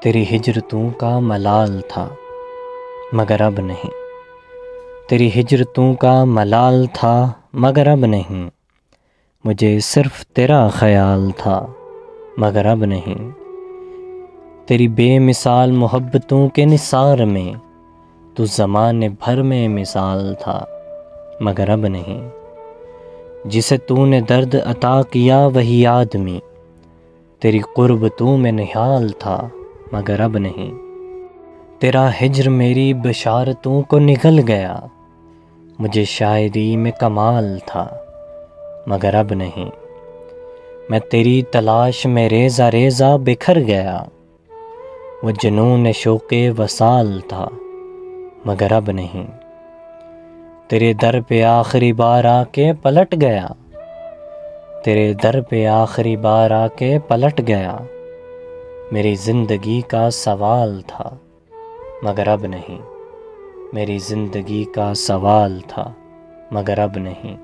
تیری ہجرتوں کا ملال تھا مگر اب نہیں، تیری ہجرتوں کا ملال تھا مگر اب نہیں، مجھے صرف تیرا خیال تھا مگر اب نہیں، تیری بے مثال محبتوں کے نثار میں تو زمانے بھر میں مثال تھا مگر اب نہیں، جسے تو نے درد عطا کیا وہی آدمی تیری قربتوں میں نہال تھا مگر اب نہیں، تیرا ہجر میری بشارتوں کو نگل گیا، مجھے شاعری میں کمال تھا مگر اب نہیں، میں تیری تلاش میں ریزہ ریزہ بکھر گیا، وہ جنون شوق وصال تھا مگر اب نہیں، تیرے در پہ آخری بار آ کے پلٹ گیا، تیرے در پہ آخری بار آ کے پلٹ گیا، میری زندگی کا سوال تھا مگر اب نہیں، میری زندگی کا سوال تھا مگر اب نہیں۔